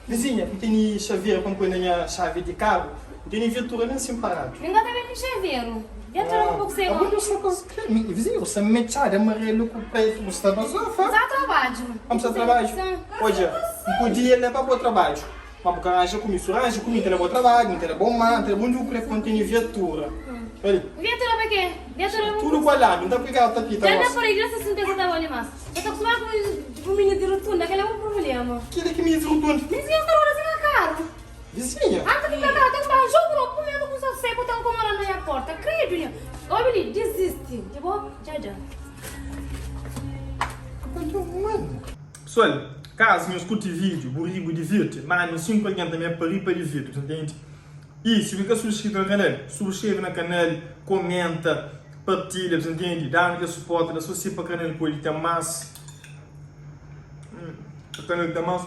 Vizinha, não tem chaveiro para pôr na chave de carro? Não tem viatura nem assim parado. Ninguém também tem chaveiro. Viatura não pode ser. Agora eu só posso crer. Vizinho, você me mete amarelo com o preto, você está passando, Mas há trabalho. Vamos ao trabalho. Hoje, não podia levar para o trabalho. Vamos arranjar comida, tem bom trabalho, não tem bom mar, tem bom lucro, quando tem viatura. Olha. Viatura para quê? Viatura para tudo guardado, não dá para pegar o tapete. já não por igreja se não trabalho mais. Eu estou acostumada com o menino de rotunda, aquele é um problema. Aquele que me diz rotunda. Vizinha, está hora assim na cara. Vizinha? Antes de pegar, tem que dar um jogo, comendo com seu seco, tem como morar na minha porta. Credo, minha. Ô, menino, desiste. Tá bom? Já. Pessoal, caso me escute vídeo, burrigo de vídeo, mas não se alguém também para de vídeo, entende? E se você subscreve no canal, subscreve no canal, comenta, partilha, entende? Dá um suporte, dá sucesso para o canal, porque ele tem mais. O canal tem mais,